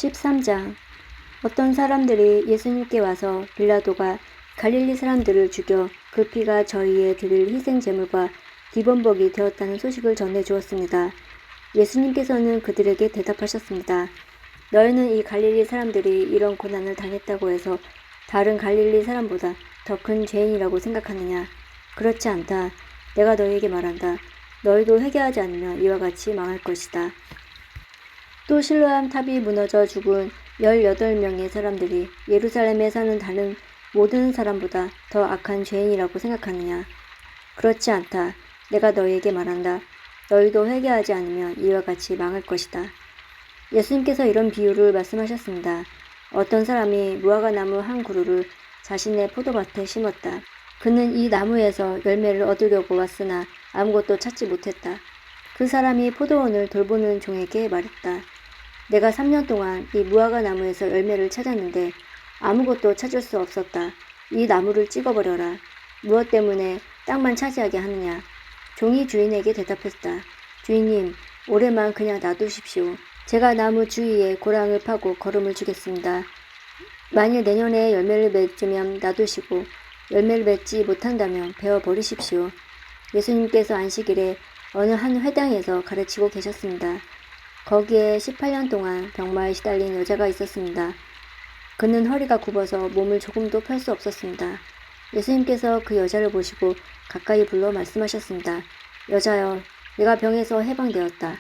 13장. 어떤 사람들이 예수님께 와서 빌라도가 갈릴리 사람들을 죽여 그 피가 저희의 드릴 희생 제물과 기본복이 되었다는 소식을 전해 주었습니다. 예수님께서는 그들에게 대답하셨습니다. 너희는 이 갈릴리 사람들이 이런 고난을 당했다고 해서 다른 갈릴리 사람보다 더 큰 죄인이라고 생각하느냐? 그렇지 않다. 내가 너희에게 말한다. 너희도 회개하지 않으면 이와 같이 망할 것이다. 또 실로암 탑이 무너져 죽은 18명의 사람들이 예루살렘에 사는 다른 모든 사람보다 더 악한 죄인이라고 생각하느냐? 그렇지 않다. 내가 너희에게 말한다. 너희도 회개하지 않으면 이와 같이 망할 것이다. 예수님께서 이런 비유를 말씀하셨습니다. 어떤 사람이 무화과나무 한 그루를 자신의 포도밭에 심었다. 그는 이 나무에서 열매를 얻으려고 왔으나 아무것도 찾지 못했다. 그 사람이 포도원을 돌보는 종에게 말했다. 내가 3년 동안 이 무화과 나무에서 열매를 찾았는데 아무것도 찾을 수 없었다. 이 나무를 찍어버려라. 무엇 때문에 땅만 차지하게 하느냐? 종이 주인에게 대답했다. 주인님, 올해만 그냥 놔두십시오. 제가 나무 주위에 고랑을 파고 거름을 주겠습니다. 만일 내년에 열매를 맺으면 놔두시고 열매를 맺지 못한다면 베어버리십시오. 예수님께서 안식일에 어느 한 회당에서 가르치고 계셨습니다. 거기에 18년 동안 병마에 시달린 여자가 있었습니다. 그는 허리가 굽어서 몸을 조금도 펼 수 없었습니다. 예수님께서 그 여자를 보시고 가까이 불러 말씀하셨습니다. 여자여, 내가 병에서 해방되었다.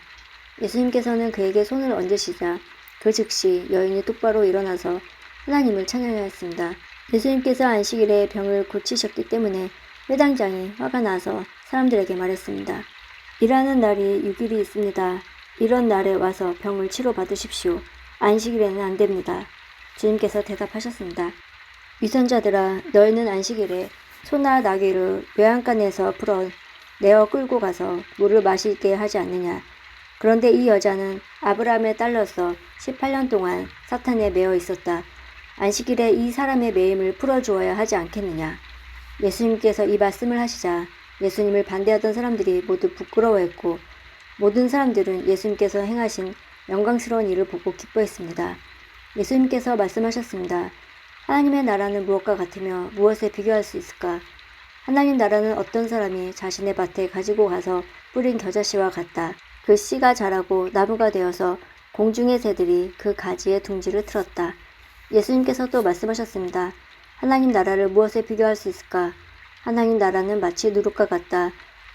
예수님께서는 그에게 손을 얹으시자 그 즉시 여인이 똑바로 일어나서 하나님을 찬양하였습니다. 예수님께서 안식일에 병을 고치셨기 때문에 회당장이 화가 나서 사람들에게 말했습니다. 일하는 날이 6일이 있습니다. 이런 날에 와서 병을 치료받으십시오. 안식일에는 안 됩니다. 주님께서 대답하셨습니다. 위선자들아, 너희는 안식일에 소나 나귀를 외양간에서 풀어 내어 끌고 가서 물을 마시게 하지 않느냐. 그런데 이 여자는 아브라함의 딸로서 18년 동안 사탄에 매여 있었다. 안식일에 이 사람의 매임을 풀어주어야 하지 않겠느냐. 예수님께서 이 말씀을 하시자 예수님을 반대하던 사람들이 모두 부끄러워했고 모든 사람들은 예수님께서 행하신 영광스러운 일을 보고 기뻐했습니다. 예수님께서 말씀하셨습니다. 하나님의 나라는 무엇과 같으며 무엇에 비교할 수 있을까? 하나님 나라는 어떤 사람이 자신의 밭에 가지고 가서 뿌린 겨자씨와 같다. 그 씨가 자라고 나무가 되어서 공중의 새들이 그 가지에 둥지를 틀었다. 예수님께서 또 말씀하셨습니다. 하나님 나라를 무엇에 비교할 수 있을까? 하나님 나라는 마치 누룩과 같다.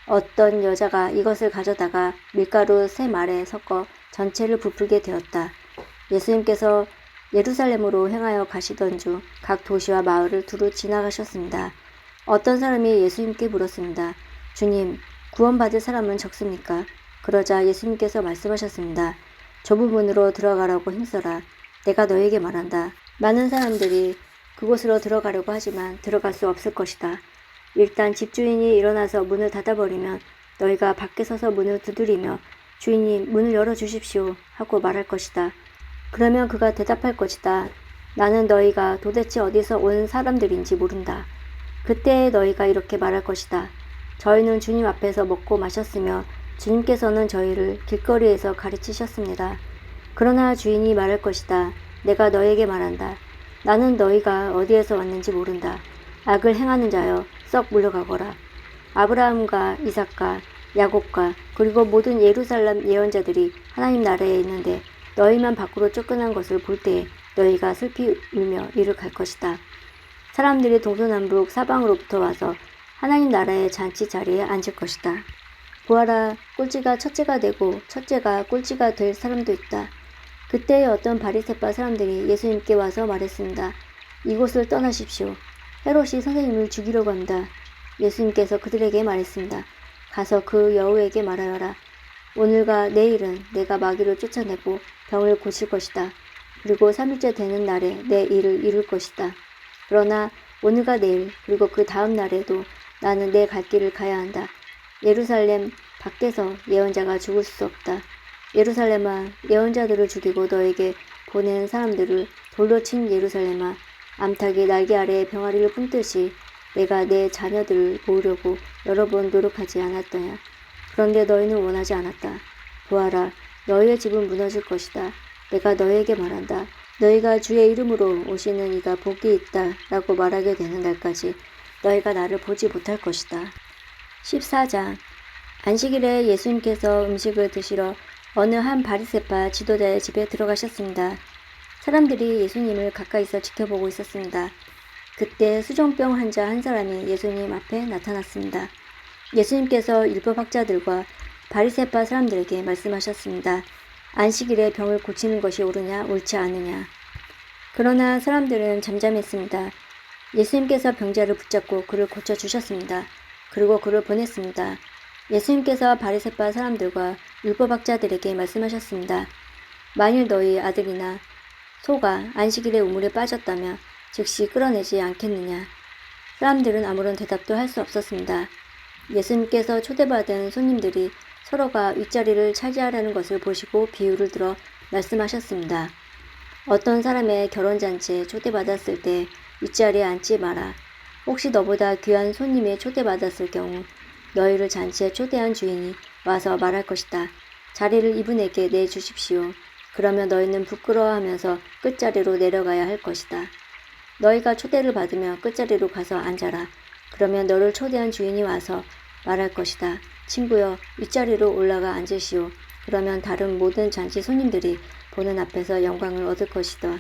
어떤 여자가 이것을 가져다가 밀가루 3말에 섞어 전체를 부풀게 되었다. 예수님께서 예루살렘으로 향하여 가시던 중 각 도시와 마을을 두루 지나가셨습니다. 어떤 사람이 예수님께 물었습니다. 주님, 구원받을 사람은 적습니까? 그러자 예수님께서 말씀하셨습니다. 좁은 문으로 들어가라고 힘써라. 내가 너에게 말한다. 많은 사람들이 그곳으로 들어가려고 하지만 들어갈 수 없을 것이다. 일단 집주인이 일어나서 문을 닫아버리면 너희가 밖에 서서 문을 두드리며 주인님 문을 열어주십시오 하고 말할 것이다. 그러면 그가 대답할 것이다. 나는 너희가 도대체 어디서 온 사람들인지 모른다. 그때 너희가 이렇게 말할 것이다. 저희는 주님 앞에서 먹고 마셨으며 주님께서는 저희를 길거리에서 가르치셨습니다. 그러나 주인이 말할 것이다. 내가 너에게 말한다. 나는 너희가 어디에서 왔는지 모른다. 악을 행하는 자여 썩 물러가거라. 아브라함과 이삭과 야곱과 그리고 모든 예루살렘 예언자들이 하나님 나라에 있는데 너희만 밖으로 쫓겨난 것을 볼 때에 너희가 슬피 울며 이를 갈 것이다. 사람들이 동서남북 사방으로부터 와서 하나님 나라의 잔치 자리에 앉을 것이다. 보아라, 꼴찌가 첫째가 되고 첫째가 꼴찌가 될 사람도 있다. 그때에 어떤 바리새파 사람들이 예수님께 와서 말했습니다. 이곳을 떠나십시오. 헤롯이 선생님을 죽이려고 합니다. 예수님께서 그들에게 말했습니다. 가서 그 여우에게 말하여라. 오늘과 내일은 내가 마귀를 쫓아내고 병을 고칠 것이다. 그리고 3일째 되는 날에 내 일을 이룰 것이다. 그러나 오늘과 내일 그리고 그 다음 날에도 나는 내 갈 길을 가야 한다. 예루살렘 밖에서 예언자가 죽을 수 없다. 예루살렘아, 예언자들을 죽이고 너에게 보낸 사람들을 돌로 친 예루살렘아, 암탉이 날개 아래에 병아리를 품듯이 내가 내 자녀들을 모으려고 여러 번 노력하지 않았더냐. 그런데 너희는 원하지 않았다. 보아라, 너희의 집은 무너질 것이다. 내가 너에게 말한다. 너희가 주의 이름으로 오시는 이가 복이 있다 라고 말하게 되는 날까지 너희가 나를 보지 못할 것이다. 14장 안식일에 예수님께서 음식을 드시러 어느 한 바리새파 지도자의 집에 들어가셨습니다. 사람들이 예수님을 가까이서 지켜보고 있었습니다. 그때 수종병 환자 한 사람이 예수님 앞에 나타났습니다. 예수님께서 율법학자들과 바리새파 사람들에게 말씀하셨습니다. 안식일에 병을 고치는 것이 옳으냐 옳지 않으냐. 그러나 사람들은 잠잠했습니다. 예수님께서 병자를 붙잡고 그를 고쳐주셨습니다. 그리고 그를 보냈습니다. 예수님께서 바리새파 사람들과 율법학자들에게 말씀하셨습니다. 만일 너희 아들이나 소가 안식일에 우물에 빠졌다면 즉시 끌어내지 않겠느냐. 사람들은 아무런 대답도 할 수 없었습니다. 예수님께서 초대받은 손님들이 서로가 윗자리를 차지하려는 것을 보시고 비유를 들어 말씀하셨습니다. 어떤 사람의 결혼잔치에 초대받았을 때 윗자리에 앉지 마라. 혹시 너보다 귀한 손님이 초대받았을 경우 너희를 잔치에 초대한 주인이 와서 말할 것이다. 자리를 이분에게 내주십시오. 그러면 너희는 부끄러워하면서 끝자리로 내려가야 할 것이다. 너희가 초대를 받으며 끝자리로 가서 앉아라. 그러면 너를 초대한 주인이 와서 말할 것이다. 친구여, 윗자리로 올라가 앉으시오. 그러면 다른 모든 잔치 손님들이 보는 앞에서 영광을 얻을 것이다.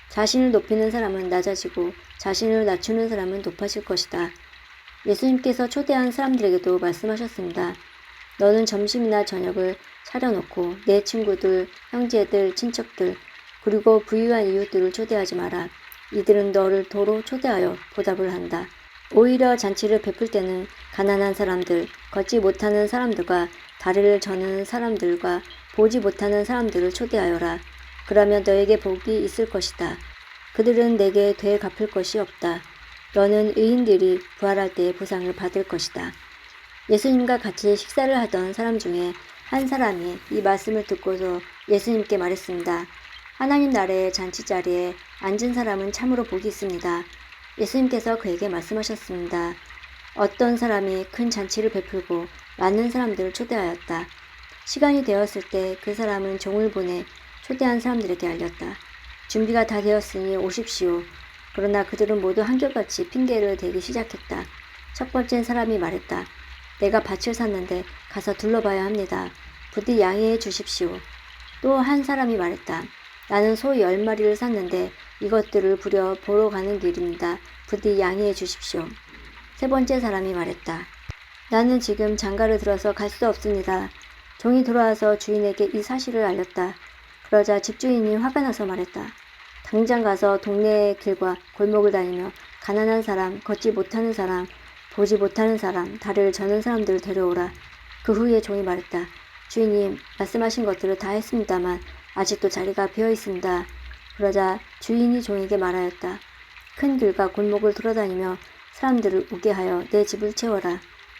자신을 높이는 사람은 낮아지고 자신을 낮추는 사람은 높아질 것이다. 예수님께서 초대한 사람들에게도 말씀하셨습니다. 너는 점심이나 저녁을 차려놓고 내 친구들, 형제들, 친척들, 그리고 부유한 이웃들을 초대하지 마라. 이들은 너를 도로 초대하여 보답을 한다. 오히려 잔치를 베풀 때는 가난한 사람들, 걷지 못하는 사람들과 다리를 저는 사람들과 보지 못하는 사람들을 초대하여라. 그러면 너에게 복이 있을 것이다. 그들은 내게 되갚을 것이 없다. 너는 의인들이 부활할 때의 보상을 받을 것이다. 예수님과 같이 식사를 하던 사람 중에 한 사람이 이 말씀을 듣고서 예수님께 말했습니다. 하나님 나라의 잔치자리에 앉은 사람은 참으로 복이 있습니다. 예수님께서 그에게 말씀하셨습니다. 어떤 사람이 큰 잔치를 베풀고 많은 사람들을 초대하였다. 시간이 되었을 때 그 사람은 종을 보내 초대한 사람들에게 알렸다. 준비가 다 되었으니 오십시오. 그러나 그들은 모두 한결같이 핑계를 대기 시작했다. 첫 번째 사람이 말했다. 내가 밭을 샀는데 가서 둘러봐야 합니다. 부디 양해해 주십시오. 또 한 사람이 말했다. 나는 소 10마리를 샀는데 이것들을 보러 가는 길입니다. 부디 양해해 주십시오. 세 번째 사람이 말했다. 나는 지금 장가를 들어서 갈 수 없습니다. 종이 돌아와서 주인에게 이 사실을 알렸다. 그러자 집주인이 화가 나서 말했다. 당장 가서 동네의 길과 골목을 다니며 가난한 사람, 걷지 못하는 사람, 보지 못하는 사람, 다리를 저는 사람들을 데려오라. 그 후에 종이 말했다. 주인님, 말씀하신 것들을 다 했습니다만 아직도 자리가 비어 있습니다. 그러자 주인이 종에게 말하였다. 큰 길과 골목을 돌아다니며 사람들을 오게 하여 내 집을 채워라.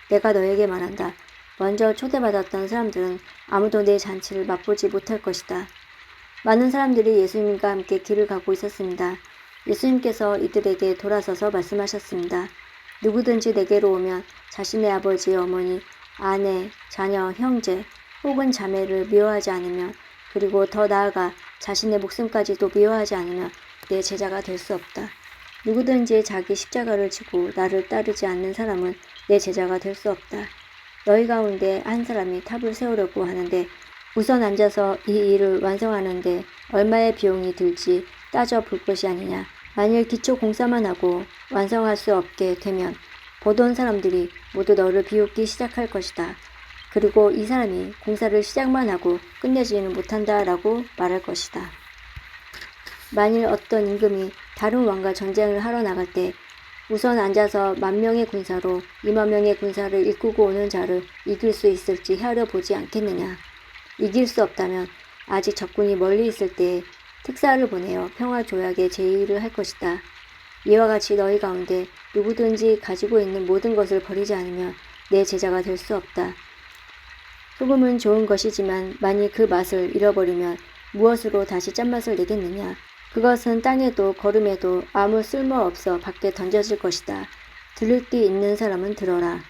내가 너에게 말한다. 먼저 초대받았던 사람들은 아무도 내 잔치를 맛보지 못할 것이다. 많은 사람들이 예수님과 함께 길을 가고 있었습니다. 예수님께서 이들에게 돌아서서 말씀하셨습니다. 누구든지 내게로 오면 자신의 아버지, 어머니, 아내, 자녀, 형제 혹은 자매를 미워하지 않으며 그리고 더 나아가 자신의 목숨까지도 미워하지 않으며 내 제자가 될 수 없다. 누구든지 자기 십자가를 지고 나를 따르지 않는 사람은 내 제자가 될 수 없다. 너희 가운데 한 사람이 탑을 세우려고 하는데 우선 앉아서 이 일을 완성하는데 얼마의 비용이 들지 따져 볼 것이 아니냐. 만일 기초 공사만 하고 완성할 수 없게 되면 보던 사람들이 모두 너를 비웃기 시작할 것이다. 그리고 이 사람이 공사를 시작만 하고 끝내지는 못한다 라고 말할 것이다. 만일 어떤 임금이 다른 왕과 전쟁을 하러 나갈 때 우선 앉아서 10,000명의 군사로 20,000명의 군사를 이끌고 오는 자를 이길 수 있을지 헤아려 보지 않겠느냐. 이길 수 없다면 아직 적군이 멀리 있을 때에 특사를 보내어 평화조약에 제의를 할 것이다. 이와 같이 너희 가운데 누구든지 가지고 있는 모든 것을 버리지 않으면 내 제자가 될 수 없다. 소금은 좋은 것이지만 만일 그 맛을 잃어버리면 무엇으로 다시 짠맛을 내겠느냐. 그것은 땅에도 거름에도 아무 쓸모없어 밖에 던져질 것이다. 들을 귀 있는 사람은 들어라.